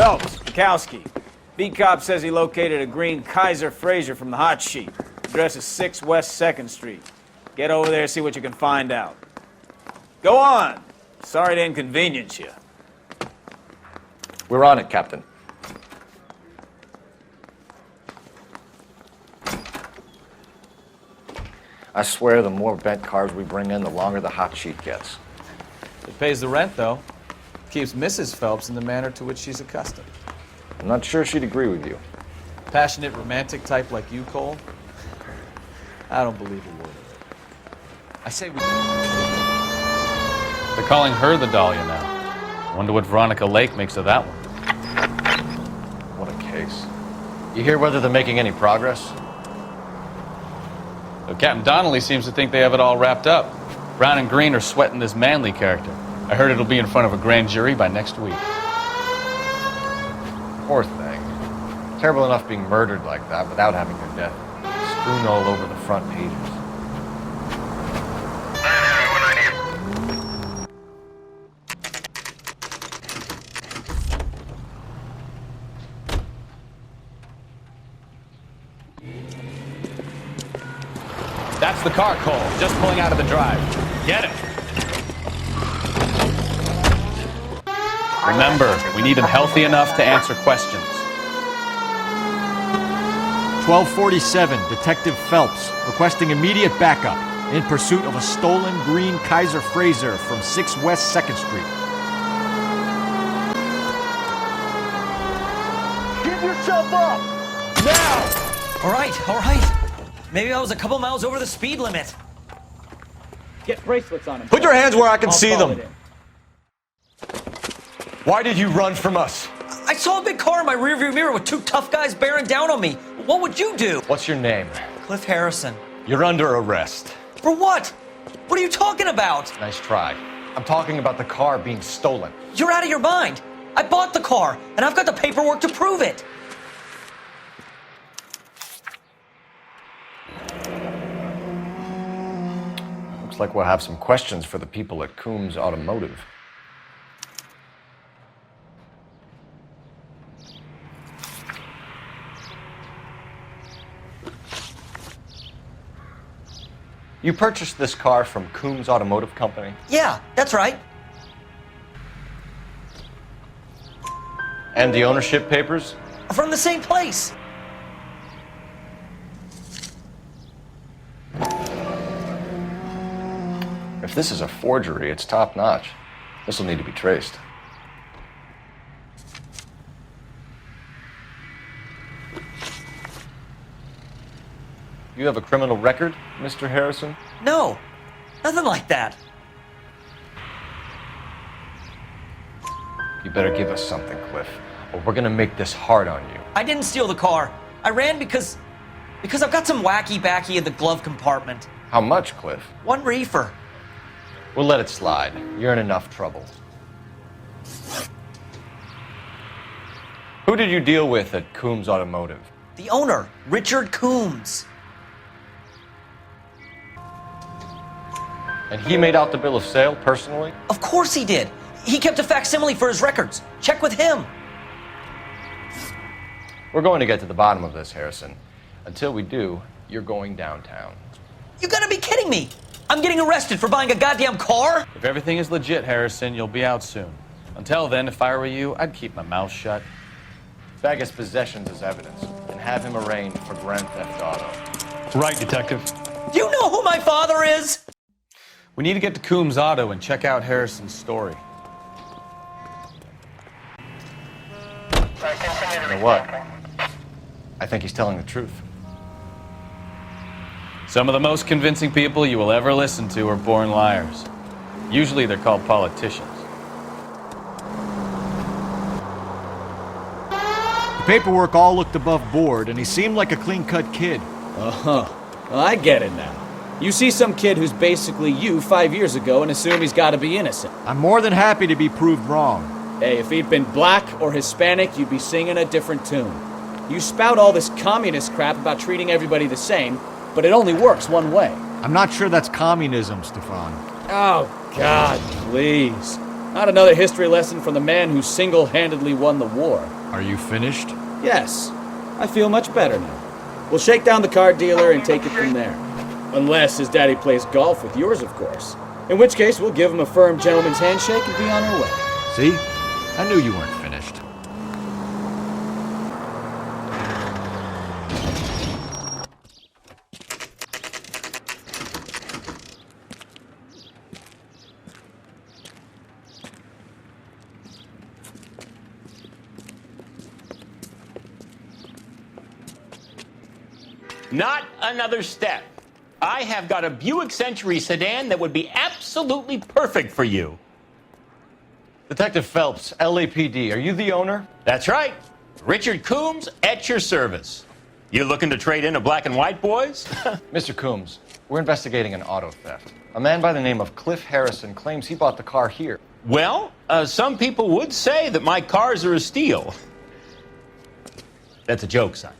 Phelps, Bukowski. B-Cop says he located a green Kaiser Frazer from the hot sheet. Address is 6 West 2nd Street. Get over there, see what you can find out. Go on. Sorry to inconvenience you. We're on it, Captain. I swear the more bent cars we bring in, the longer the hot sheet gets. It pays the rent, though. Keeps Mrs. Phelps in the manner to which she's accustomed. I'm not sure she'd agree with you. Passionate, romantic type like you, Cole? I don't believe a word of it. I say we... They're calling her the Dahlia now. Wonder what Veronica Lake makes of that one. What a case. You hear whether they're making any progress? Though Captain Donnelly seems to think they have it all wrapped up. Brown and Green are sweating this Manley character. I heard it'll be in front of a grand jury by next week. Poor thing. Terrible enough being murdered like that without having her death strewn all over the front pages. That's the car, Cole. Just pulling out of the drive. Get it. Remember, we need him healthy enough to answer questions. 1247, Detective Phelps, requesting immediate backup in pursuit of a stolen green Kaiser Frazer from 6 West 2nd Street. Give yourself up! Now! All right. Maybe I was a couple miles over the speed limit. Get bracelets on him. Put your hands where I can I'll see call them. it in. Why did you run from us? I saw a big car in my rearview mirror with 2 tough guys bearing down on me. What would you do? What's your name? Cliff Harrison. You're under arrest. For what? What are you talking about? Nice try. I'm talking about the car being stolen. You're out of your mind. I bought the car, and I've got the paperwork to prove it. Looks like we'll have some questions for the people at Coombs Automotive. You purchased this car from Coombs Automotive Company? Yeah, that's right. And the ownership papers? From the same place. If this is a forgery, it's top-notch. This will need to be traced. You have a criminal record, Mr. Harrison? No, nothing like that. You better give us something, Cliff, or we're gonna make this hard on you. I didn't steal the car. I ran because I've got some wacky-backy in the glove compartment. How much, Cliff? 1 reefer. We'll let it slide. You're in enough trouble. Who did you deal with at Coombs Automotive? The owner, Richard Coombs. And he made out the bill of sale personally? Of course he did. He kept a facsimile for his records. Check with him. We're going to get to the bottom of this, Harrison. Until we do, you're going downtown. You gotta be kidding me. I'm getting arrested for buying a goddamn car? If everything is legit, Harrison, you'll be out soon. Until then, if I were you, I'd keep my mouth shut. Bag his possessions as evidence and have him arraigned for grand theft auto. Right, Detective. Do you know who my father is? We need to get to Coombs Auto and check out Harrison's story. You know what? I think he's telling the truth. Some of the most convincing people you will ever listen to are born liars. Usually they're called politicians. The paperwork all looked above board, and he seemed like a clean-cut kid. Oh, well, I get it now. You see some kid who's basically you 5 years ago and assume he's got to be innocent. I'm more than happy to be proved wrong. Hey, if he'd been black or Hispanic, you'd be singing a different tune. You spout all this communist crap about treating everybody the same, but it only works one way. I'm not sure that's communism, Stefan. Oh, God, please. Not another history lesson from the man who single-handedly won the war. Are you finished? Yes, I feel much better now. We'll shake down the car dealer and take it from there. Unless his daddy plays golf with yours, of course. In which case, we'll give him a firm gentleman's handshake and be on our way. See? I knew you weren't finished. Not another step. I have got a Buick Century sedan that would be absolutely perfect for you. Detective Phelps, LAPD, are you the owner? That's right. Richard Coombs at your service. You looking to trade in a black and white, boys? Mr. Coombs, we're investigating an auto theft. A man by the name of Cliff Harrison claims he bought the car here. Well, some people would say that my cars are a steal. That's a joke, son.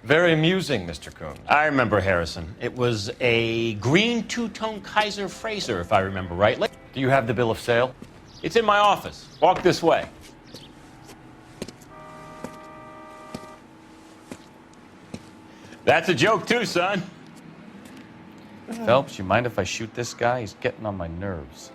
Very amusing, Mr. Coombs. I remember Harrison. It was a green two-tone Kaiser Frazer, if I remember rightly. Do you have the bill of sale? It's in my office. Walk this way. That's a joke too, son. Phelps, you mind if I shoot this guy? He's getting on my nerves.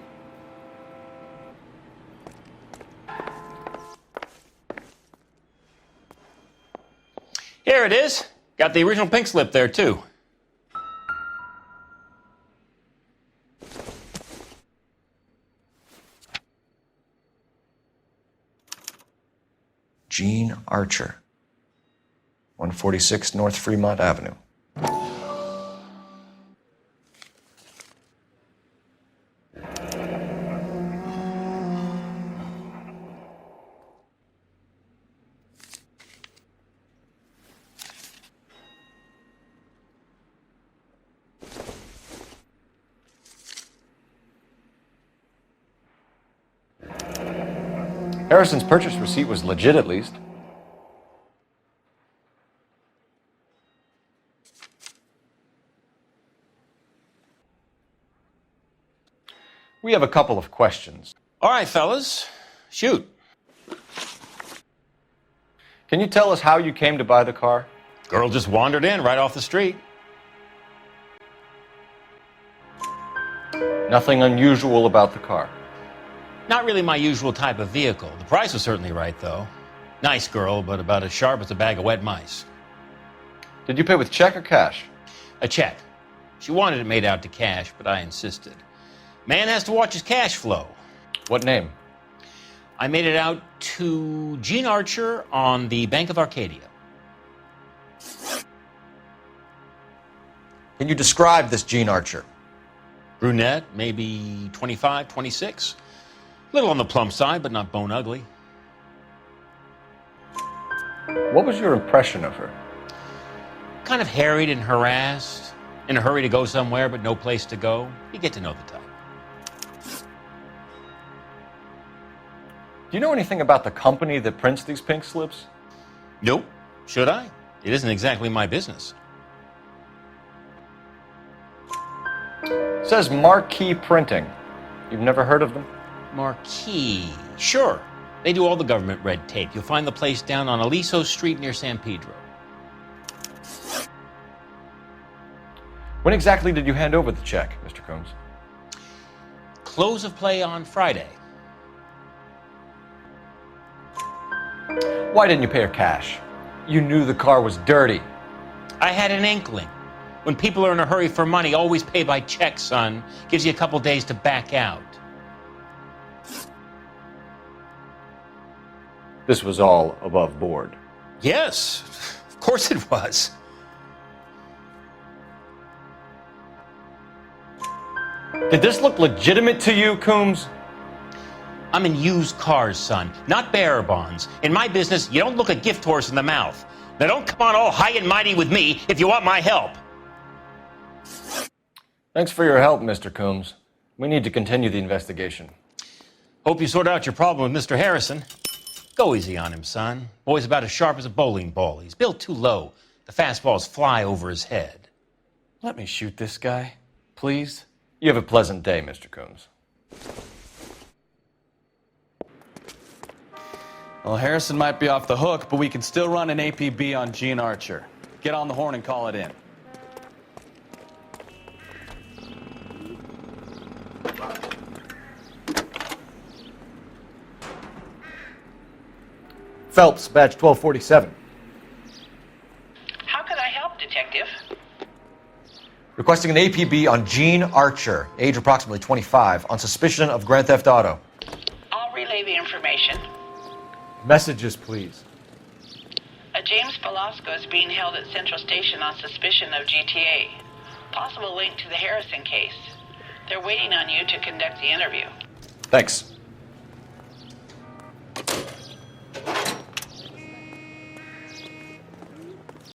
Here it is. Got the original pink slip there, too. Gene Archer, 146 North Fremont Avenue. Harrison's purchase receipt was legit, at least. We have a couple of questions. All right, fellas. Shoot. Can you tell us how you came to buy the car? Girl just wandered in right off the street. Nothing unusual about the car. Not really my usual type of vehicle. The price was certainly right, though. Nice girl, but about as sharp as a bag of wet mice. Did you pay with check or cash? A check. She wanted it made out to cash, but I insisted. Man has to watch his cash flow. What name? I made it out to Gene Archer on the Bank of Arcadia. Can you describe this Gene Archer? Brunette, maybe 25, 26. Little on the plump side, but not bone ugly. What was your impression of her? Kind of harried and harassed. In a hurry to go somewhere, but no place to go. You get to know the type. Do you know anything about the company that prints these pink slips? Nope. Should I? It isn't exactly my business. It says Marquee Printing. You've never heard of them? Marquee. Sure. They do all the government red tape. You'll find the place down on Aliso Street near San Pedro. When exactly did you hand over the check, Mr. Coombs? Close of play on Friday. Why didn't you pay her cash? You knew the car was dirty. I had an inkling. When people are in a hurry for money, always pay by check, son. Gives you a couple days to back out. This was all above board. Yes, of course it was. Did this look legitimate to you, Coombs? I'm in used cars, son, not bearer bonds. In my business, you don't look a gift horse in the mouth. Now don't come on all high and mighty with me if you want my help. Thanks for your help, Mr. Coombs. We need to continue the investigation. Hope you sort out your problem with Mr. Harrison. Go easy on him, son. Boy's about as sharp as a bowling ball. He's built too low. The fastballs fly over his head. Let me shoot this guy, please. You have a pleasant day, Mr. Coombs. Well, Harrison might be off the hook, but we can still run an APB on Gene Archer. Get on the horn and call it in. Phelps, badge 1247. How can I help, Detective? Requesting an APB on Gene Archer, age approximately 25, on suspicion of Grand Theft Auto. I'll relay the information. Messages, please. A James Velasco is being held at Central Station on suspicion of GTA. Possible link to the Harrison case. They're waiting on you to conduct the interview. Thanks.